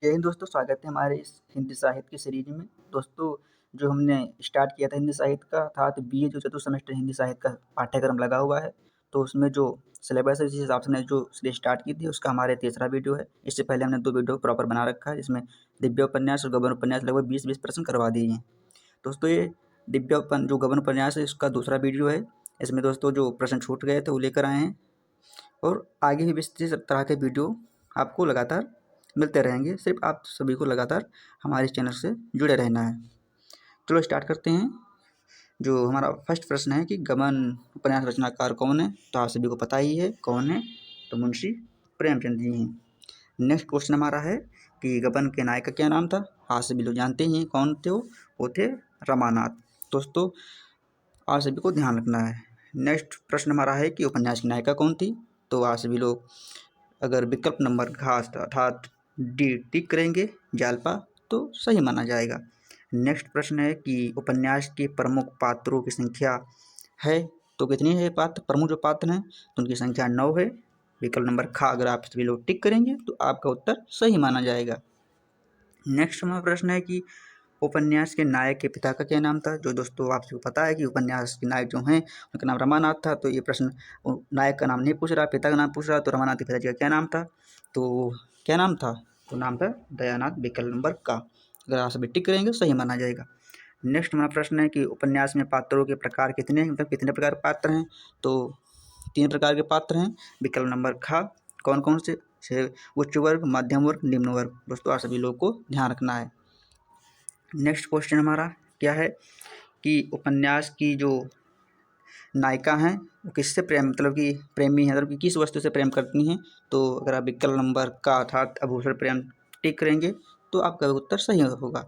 जय हिंद दोस्तों, स्वागत है हमारे इस हिंदी साहित्य की सीरीज में। दोस्तों, जो हमने स्टार्ट किया था हिंदी साहित्य का अर्थात बीए जो चतुर्थ सेमेस्टर हिंदी साहित्य का पाठ्यक्रम लगा हुआ है, तो उसमें जो सिलेबस है जिस हिसाब से हमने जो सीरीज स्टार्ट की थी उसका हमारे तीसरा वीडियो है। इससे पहले हमने 2 वीडियो प्रॉपर बना रखा है जिसमें दिव्य उपन्यास और गबन उपन्यास लगभग 20-20 प्रश्न करवा दिए हैं। दोस्तों, ये जो गबन उपन्यास है इसका दूसरा वीडियो है। इसमें दोस्तों जो प्रश्न छूट गए थे वो लेकर आए हैं और आगे भी इसी तरह के वीडियो आपको लगातार मिलते रहेंगे। सिर्फ आप सभी को लगातार हमारे इस चैनल से जुड़े रहना है। चलो स्टार्ट करते हैं। जो हमारा फर्स्ट प्रश्न है कि गबन उपन्यास रचनाकार कौन है, तो आप सभी को पता ही है कौन है, तो मुंशी प्रेमचंद जी हैं। नेक्स्ट क्वेश्चन हमारा है कि गबन के नायक का क्या नाम था। आप सभी लोग जानते ही हैं कौन थे, वो थे रमानाथ। दोस्तों, आप सभी को ध्यान रखना है। नेक्स्ट प्रश्न हमारा है कि उपन्यास की नायिका कौन थी, तो आप सभी लोग अगर विकल्प नंबर घास अर्थात डी टिक करेंगे जालपा तो सही माना जाएगा। नेक्स्ट प्रश्न है कि उपन्यास के प्रमुख पात्रों की संख्या है, तो कितनी है पात्र प्रमुख जो पात्र हैं, तो उनकी संख्या 9 है। विकल्प नंबर खा अगर आप सभी लोग टिक करेंगे तो आपका उत्तर सही माना जाएगा। नेक्स्ट हमारा प्रश्न है कि उपन्यास के नायक के पिता का क्या नाम था। जो दोस्तों आप सबको पता है कि उपन्यास के नायक जो हैं उनका नाम रमानाथ था, तो ये प्रश्न नायक का नाम नहीं पूछ रहा, पिता का नाम पूछ रहा, तो रमानाथ के पिताजी का क्या नाम था, तो क्या नाम था, तो नाम था दयानाथ। विकल्प नंबर का अगर आप सभी टिक करेंगे सही माना जाएगा। नेक्स्ट हमारा प्रश्न है कि उपन्यास में पात्रों के प्रकार कितने हैं, मतलब कितने प्रकार के पात्र हैं, तो 3 प्रकार के पात्र हैं। विकल्प नंबर खा कौन कौन से उच्च वर्ग, मध्यम वर्ग, निम्न वर्ग। दोस्तों आप सभी लोग को ध्यान रखना है। नेक्स्ट क्वेश्चन हमारा क्या है कि उपन्यास की जो नायिका हैं वो किससे प्रेम मतलब कि प्रेमी हैं, मतलब कि किस वस्तु से प्रेम करती हैं, तो अगर आप विकल्प नंबर का अर्थात आभूषण प्रेम टिक करेंगे तो आपका उत्तर सही होगा।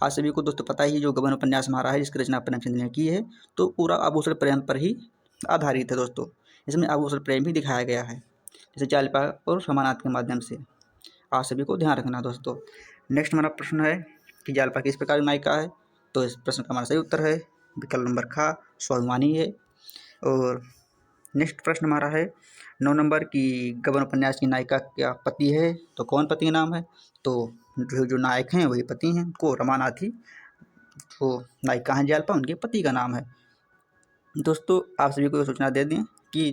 आज सभी को दोस्तों पता ही जो गबन उपन्यास हमारा है जिसकी रचना प्रेमचंद ने की है, तो पूरा आभूषण प्रेम पर ही आधारित है। दोस्तों, इसमें आभूषण प्रेम ही दिखाया गया है, जैसे चालपा और समानार्थ के माध्यम से। आप सभी को ध्यान रखना दोस्तों। नेक्स्ट हमारा प्रश्न है कि जालपा किस प्रकार की नायिका है, तो इस प्रश्न का हमारा सही उत्तर है विकल्प नंबर खा स्वाभिमानी है। और नेक्स्ट प्रश्न हमारा है 9 नंबर की गबन उपन्यास की नायिका क्या पति है, तो कौन पति का नाम है, तो जो नायक हैं वही पति हैं, को रमानाथी जो नायिका हैं जालपा उनके पति का नाम है। दोस्तों आप सभी को सूचना दे दें कि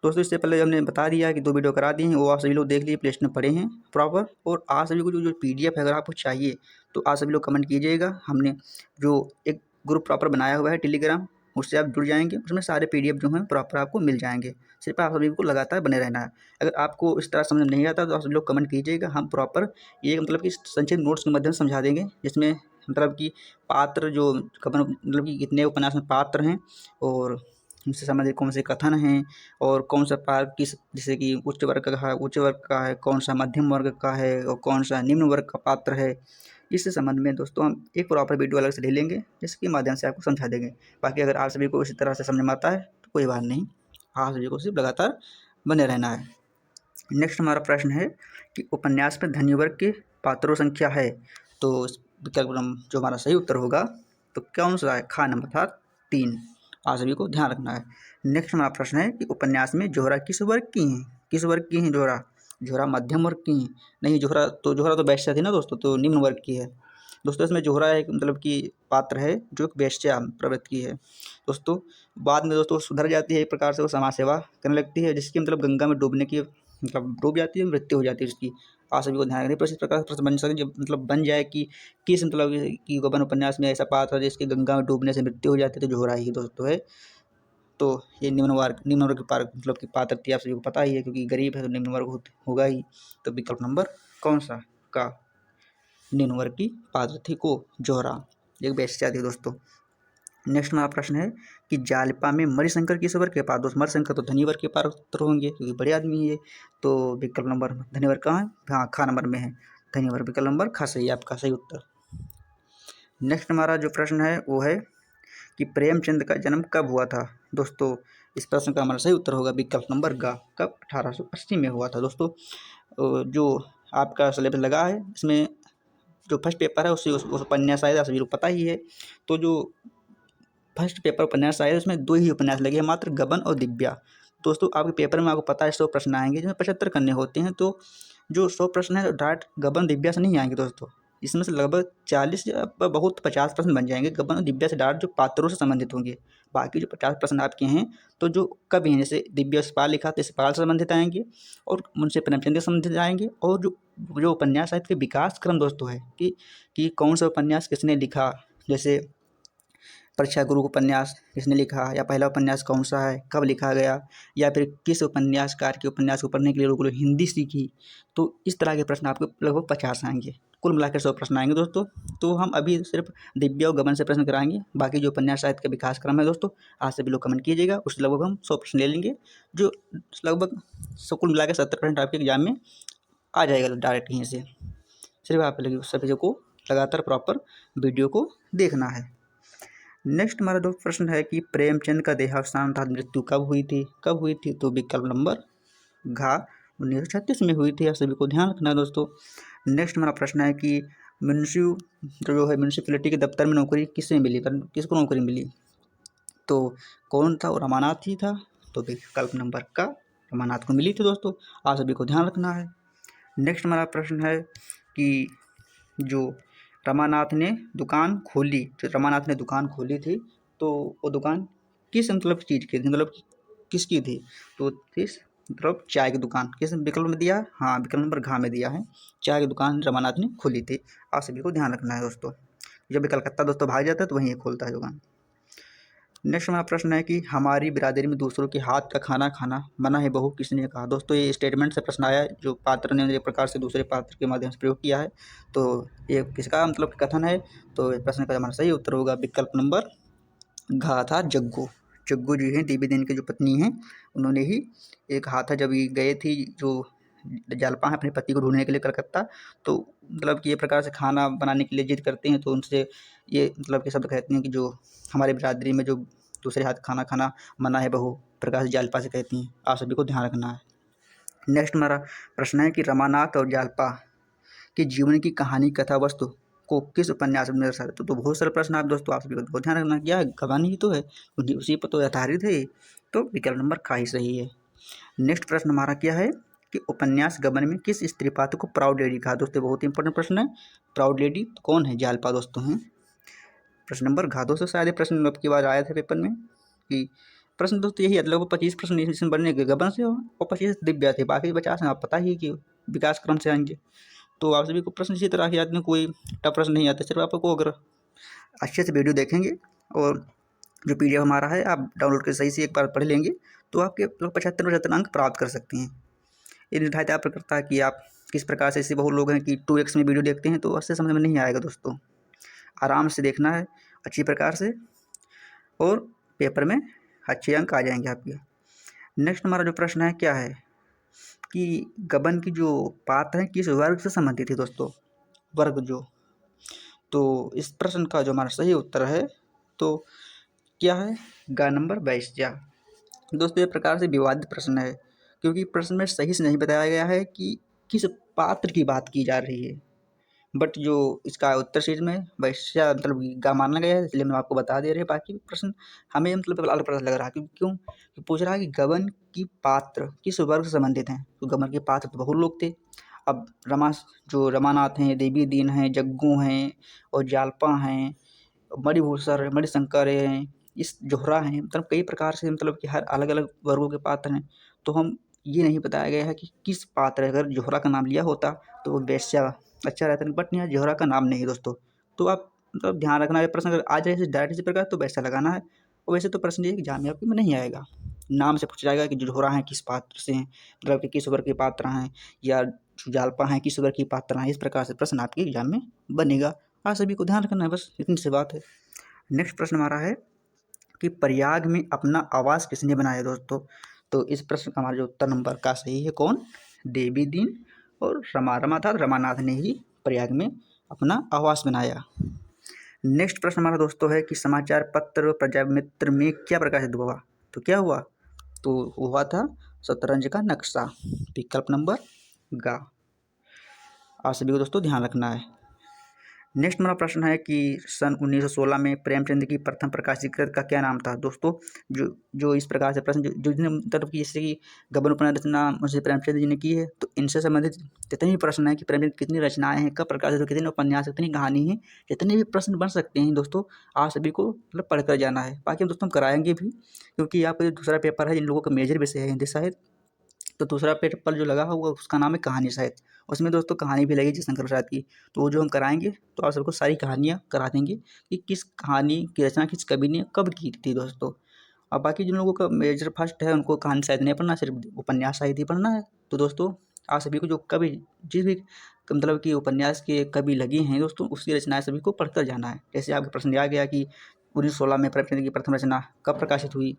दोस्तों इससे पहले हमने बता दिया कि 2 वीडियो करा दिए हैं, वो आप सभी लोग देख लीजिए, प्लेलिस्ट में पड़े हैं प्रॉपर। और आप सभी को जो पीडीएफ है अगर आपको चाहिए तो आप सभी लोग कमेंट कीजिएगा। हमने जो एक ग्रुप प्रॉपर बनाया हुआ है टेलीग्राम, उससे आप जुड़ जाएंगे, उसमें सारे पीडीएफ जो हैं प्रॉपर आपको मिल जाएंगे। सिर्फ आप सभी को लगातार बने रहना है। अगर आपको इस तरह समझ नहीं आता तो आप सभी लोग कमेंट कीजिएगा, हम प्रॉपर ये मतलब कि संक्षिप्त नोट्स के माध्यम से समझा देंगे, जिसमें मतलब कि पात्र जो मतलब कि कितने उपन्यास में पात्र हैं और उनसे संबंधित कौन से कथन हैं और कौन सा पात्र किस, जैसे कि उच्च वर्ग का है, कौन सा मध्यम वर्ग का है और कौन सा निम्न वर्ग का पात्र है। इस संबंध में दोस्तों हम एक प्रॉपर वीडियो अलग से ले लेंगे जिसके माध्यम से आपको समझा देंगे। बाकी अगर आप सभी को इसी तरह से समझ में आता है तो कोई बात नहीं, आप सभी को सिर्फ लगातार बने रहना है। नेक्स्ट हमारा प्रश्न है कि उपन्यास में धनी वर्ग के पात्रों संख्या है, तो विकल्प जो हमारा सही उत्तर होगा तो कौन सा है, खा नंबर था 3। आप सभी को ध्यान रखना है। नेक्स्ट हमारा प्रश्न है कि उपन्यास में जोहरा किस वर्ग की हैं, किस वर्ग की हैं जोहरा, जोहरा मध्यम वर्ग की हैं, नहीं जोहरा तो वेश्या थी ना दोस्तों, तो निम्न वर्ग की है। दोस्तों इसमें जोहरा एक मतलब कि पात्र है जो एक वेश्या प्रवृत्ति की है। दोस्तों बाद में दोस्तों सुधर जाती है, एक प्रकार से वो समाज सेवा करने लगती है, जिसकी मतलब गंगा में डूबने की मतलब डूब जाती है, मृत्यु हो जाती है उसकी। आप सभी को ध्यान रखना। इस प्रकार प्रश्न बन सके जब मतलब बन जाए कि किस मतलब कि गबन उपन्यास में ऐसा पात्र है जिसकी गंगा में डूबने से मृत्यु हो जाती है, तो जोहरा ही दोस्तों है। तो ये निम्न वर्ग की मतलब की पात्र थी, आप सभी को पता ही है, क्योंकि गरीब है तो निम्न वर्ग होगा ही। तो विकल्प नंबर कौन सा का निम्न वर्ग की पात्र थी को जोहरा एक बेश्या थी दोस्तों। नेक्स्ट हमारा प्रश्न है कि जालपा में मणिशंकर किस वर्ग के पात्र, दोस्त मणिशंकर तो धनी वर्ग के पात्र होंगे क्योंकि बड़े आदमी है। तो विकल्प नंबर धनी वर्ग कहाँ है, हाँ खा नंबर में है धनी वर्ग, विकल्प नंबर खा सही है आपका सही उत्तर। नेक्स्ट हमारा जो प्रश्न है वो है कि प्रेमचंद का जन्म कब हुआ था। दोस्तों इस प्रश्न का हमारा सही उत्तर होगा विकल्प नंबर गा, कब 1880 में हुआ था। दोस्तों जो आपका सिलेबस लगा है इसमें जो फर्स्ट पेपर है उससे उस उपन्यास आया, सभी लोग पता ही है। तो जो फर्स्ट पेपर उपन्यास आया उसमें 2 ही उपन्यास लगे हैं मात्र, गबन और दिव्या। दोस्तों आपके पेपर में आपको पता है 100 प्रश्न आएंगे जिसमें 75 करने होते हैं, तो जो 100 प्रश्न है डायरेक्ट गबन दिव्या से नहीं आएंगे दोस्तों। इसमें से लगभग 40 या बहुत 50% बन जाएंगे गबन और दिव्या से डायरेक्ट जो पात्रों से संबंधित होंगे। बाकी जो 50% आपके हैं तो जो कवि हैं, जैसे दिव्या यशपाल लिखा तो यशपाल से संबंधित आएंगे, और मुंशी प्रेमचंद से संबंधित आएंगे, और जो उपन्यास साहित्य के विकास क्रम दोस्तों है कि कौन सा उपन्यास किसने लिखा, जैसे परीक्षा गुरु उपन्यास किसने लिखा, या पहला उपन्यास कौन सा है, कब लिखा गया, या फिर किस उपन्यासकार के उपन्यास को पढ़ने के लिए लोगों ने हिंदी सीखी। तो इस तरह के प्रश्न आपको लगभग 50 आएंगे। कुल मिलाकर 100 प्रश्न आएंगे दोस्तों। तो हम अभी सिर्फ दिव्या और गबन से प्रश्न कराएंगे, बाकी जो उपन्यास साहित्य का विकास क्रम है दोस्तों, आज से भी लोग कमेंट कीजिएगा, उससे लगभग हम 100 प्रश्न ले लेंगे, जो लगभग कुल मिलाकर 70% आपके एग्जाम में आ जाएगा डायरेक्ट यहीं से। सिर्फ आप सभी को लगातार प्रॉपर वीडियो को देखना है। नेक्स्ट हमारा दोस्त प्रश्न है कि प्रेमचंद का देहावसान अर्थात मृत्यु कब हुई थी? तो विकल्प नंबर घ 1936 में हुई थी। आप सभी को ध्यान रखना है दोस्तों। नेक्स्ट हमारा प्रश्न है कि म्यूनिसिपैलिटी के दफ्तर में नौकरी किसने मिली, किसको नौकरी मिली? तो कौन था? और रमानाथ ही था। तो विकल्प नंबर का रमानाथ को मिली थी दोस्तों। आप सभी को ध्यान रखना है। नेक्स्ट हमारा प्रश्न है कि जो रमानाथ ने दुकान खोली थी, तो वो दुकान किस चीज़ की थी, किसकी थी? तो चाय की दुकान। किस विकल्प में दिया? हाँ, विकल्प नंबर घ में दिया है, चाय की दुकान रमानाथ ने खोली थी। आप सभी को ध्यान रखना है दोस्तों। जब भी कलकत्ता दोस्तों भाग जाता है तो वहीं खोलता है दुकान। नेक्स्ट हमारा प्रश्न है कि हमारी बिरादरी में दूसरों के हाथ का खाना खाना मना है बहू किसने कहा? दोस्तों ये स्टेटमेंट से प्रश्न आया है, जो पात्र ने एक प्रकार से दूसरे पात्र के माध्यम से प्रयोग किया है। तो ये किसका कथन है? तो प्रश्न का हमारा सही उत्तर होगा विकल्प नंबर घ था, जग्गू जी हैं, देवी देन की जो पत्नी हैं, उन्होंने ही एक हाथ जब गए थी जो जालपा है अपने पति को ढूंढने के लिए कलकत्ता, तो कि ये प्रकार से खाना बनाने के लिए जिद करते हैं, तो उनसे ये के शब्द कहते हैं कि जो हमारे बिरादरी में जो दूसरे हाथ खाना खाना मना है बहू, प्रकाश जालपा से कहती हैं। आप सभी को ध्यान रखना है। नेक्स्ट हमारा प्रश्न है कि रमानाथ और जालपा के जीवन की कहानी कथा वस्तु को किस उपन्यास में दर्शाते? तो बहुत सारे प्रश्न आप दोस्तों, आप सभी को ध्यान रखना। क्या कहानी ही तो है, उसी पर तो आधारित है, तो विकल्प नंबर का ही सही है। नेक्स्ट प्रश्न हमारा क्या है कि उपन्यास गबन में किस स्त्री पात्र को प्राउड लेडी कहा? दोस्तों बहुत इंपॉर्टेंट प्रश्न है। प्राउड लेडी कौन है? जालपा दोस्तों हैं। प्रश्न नंबर घ दोस्तों शायद ये प्रश्न अब की बार आया था पेपर में कि प्रश्न दोस्तों यही लगभग 25 प्रश्न इसमें बनने के गबन से और 25 दिव्या थे, बाकी 50 आप पता ही कि विकास क्रम से आएंगे। तो आप सभी को प्रश्न इसी तरह के आते हैं, कोई टफ प्रश्न नहीं आते। सिर्फ आपको अगर अच्छे से वीडियो देखेंगे और जो PDF हमारा है आप डाउनलोड कर सही से एक बार पढ़ लेंगे, तो आपके 75 अंक प्राप्त कर सकते हैं। ये निर्धारित आप करता है कि आप किस प्रकार से, ऐसे बहुत लोग हैं कि 2x में वीडियो देखते हैं, तो उससे समझ में नहीं आएगा दोस्तों। आराम से देखना है अच्छी प्रकार से, और पेपर में अच्छे अंक आ जाएंगे आपके। नेक्स्ट हमारा जो प्रश्न है क्या है कि गबन की जो पात्र हैं किस वर्ग से संबंधित है? दोस्तों वर्ग जो, तो इस प्रश्न का जो हमारा सही उत्तर है तो क्या है? ग नंबर 22। दोस्तों ये प्रकार से विवादित प्रश्न है, क्योंकि प्रश्न में सही से नहीं बताया गया है कि किस पात्र की बात की जा रही है, बट जो इसका उत्तर शीट में वैश्या गा माना गया है, इसलिए हम आपको बता दे रहे हैं। बाकी प्रश्न हमें अलग प्रश्न लग रहा है, क्यों पूछ रहा है कि गबन की पात्र किस वर्ग से संबंधित हैं? तो गबन के पात्र तो बहुत लोग थे। अब रमानाथ हैं, देवी दीन हैं, जग्गू हैं, और जालपा हैं, मणिभूषण मणिशंकर हैं, इस जोहरा हैं, कई प्रकार से कि हर अलग अलग वर्गों के पात्र हैं। तो हम ये नहीं बताया गया है कि किस पात्र, अगर जोहरा का नाम लिया होता तो वो वैश्या अच्छा रहता है, बट यहाँ जोहरा का नाम नहीं है दोस्तों। तो आप ध्यान रखना है, प्रश्न अगर आ जाए डायरेक्ट इसी प्रकार तो वैसा लगाना है। और वैसे तो प्रश्न ये एग्जाम में आपके में नहीं आएगा, नाम से पूछा जाएगा कि जोहरा हैं किस पात्र से हैं, कि किस वर्ग के पात्र हैं, या जालपा हैं किस वर्ग की पात्र हैं। इस प्रकार से प्रश्न आपके एग्जाम में बनेगा। आप सभी को ध्यान रखना है, बस इतनी सी बात है। नेक्स्ट प्रश्न हमारा है कि प्रयाग में अपना आवास किसने बनाया? दोस्तों तो इस प्रश्न का हमारा जो उत्तर नंबर का सही है कौन? देवी दीन और रमानाथ ने ही प्रयाग में अपना आवास बनाया। नेक्स्ट प्रश्न हमारा दोस्तों है कि समाचार पत्र प्रजामित्र में क्या प्रकाशित हुआ? तो क्या हुआ? तो हुआ था शतरंज का नक्शा, विकल्प नंबर ग। आप सभी को दोस्तों ध्यान रखना है। नेक्स्ट हमारा प्रश्न है कि सन 1916 में प्रेमचंद की प्रथम प्रकाशित कृत का क्या नाम था। दोस्तों जो जो इस प्रकार से प्रश्न जो जितने मतलब कि जैसे कि गबन उपन्यास रचना मुझे प्रेमचंद जी ने की है, तो इनसे संबंधित जितने भी प्रश्न हैं कि प्रेमचंद कितनी रचनाएं हैं, कब प्रकाशित हुए, कितने उपन्यास, कितनी कहानी है, जितने भी प्रश्न बन सकते हैं दोस्तों, आप सभी को मतलब पढ़ कर जाना है। बाकी हम दोस्तों हम कराएंगे भी, क्योंकि आपका जो दूसरा पेपर है, जिन लोगों का मेजर विषय है हिंदी साहित्य, तो दूसरा पेपर जो लगा हुआ उसका नाम है कहानी साहित्य। उसमें दोस्तों कहानी भी लगेगी शंकर प्रसाद की, तो वो जो हम कराएंगे तो आप सबको सारी कहानियाँ करा देंगे कि किस कहानी की रचना किस कवि ने कब की थी दोस्तों। और बाकी जिन लोगों का मेजर फर्स्ट है उनको कहानी साहित्य नहीं पढ़ना, सिर्फ उपन्यास साहित्य ही पढ़ना है। तो दोस्तों आप सभी को जो कवि जिस भी मतलब कि उपन्यास के कवि लगे हैं दोस्तों, उसकी रचनाएं सभी को पढ़कर जाना है। जैसे आपके प्रश्न आ गया कि 1916 में प्रेमचंद की प्रथम रचना कब प्रकाशित हुई,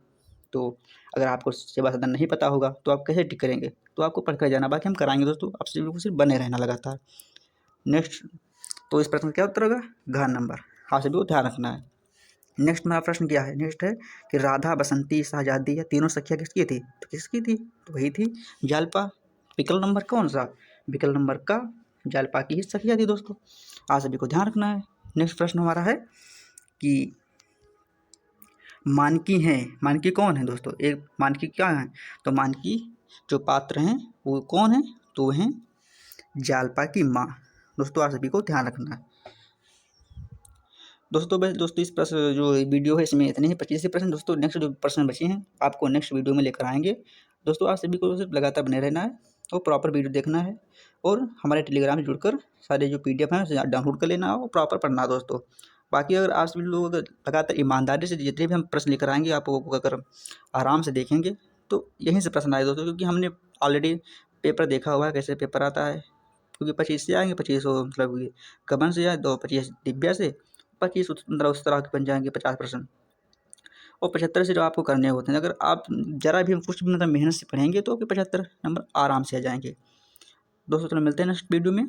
तो अगर आपको सेवा सदन नहीं पता होगा तो आप कैसे टिक करेंगे, तो आपको पढ़ कर जाना। बाकी हम कराएंगे दोस्तों, आप सभी को सिर्फ बने रहना लगातार। नेक्स्ट, तो इस प्रश्न का क्या उत्तर होगा, घ नंबर, आप सभी को ध्यान रखना है। नेक्स्ट मेरा प्रश्न क्या है, नेक्स्ट है कि राधा, बसंती, शहजादी या तीनों सखियाँ किसकी थी, तो किसकी थी, तो वही थी जालपा। विकल्प नंबर कौन सा, विकल्प नंबर का जालपा की ही सखियाँ थी दोस्तों, आप सभी को ध्यान रखना है। नेक्स्ट प्रश्न हमारा है कि मानकी हैं, मानकी कौन है दोस्तों, एक मानकी क्या है, तो मानकी जो पात्र हैं वो कौन है, तो हैं जालपा की माँ। दोस्तों आप सभी को ध्यान रखना है। दोस्तों बस दोस्तों इस प्रश्न जो वीडियो है इसमें इतने ही 25 प्रश्न दोस्तों, नेक्स्ट जो प्रश्न बचे हैं आपको नेक्स्ट वीडियो में लेकर आएंगे। दोस्तों आप सभी को सिर्फ लगातार बने रहना है और प्रॉपर वीडियो देखना है, और हमारे टेलीग्राम से जुड़कर सारे जो PDF हैं उसे डाउनलोड कर लेना और प्रॉपर पढ़ना दोस्तों। बाकी अगर आप सभी लोग अगर लगातार ईमानदारी से जितने भी हम प्रश्न लेकर आएंगे आप वो अगर आराम से देखेंगे तो यहीं से प्रश्न आए दोस्तों, क्योंकि हमने ऑलरेडी पेपर देखा हुआ है कैसे पेपर आता है। क्योंकि 25 से आएंगे, 25 मतलब कि गबन से या 25 दिव्या से, 25 मतलब उस तरह के बन जाएंगे 50%, और 75 से जो आपको करने होते हैं। अगर आप ज़रा भी कुछ भी मतलब मेहनत से पढ़ेंगे तो आपके 75 नंबर आराम से आ जाएंगे। दोस्तों चलो मिलते हैं नेक्स्ट वीडियो में।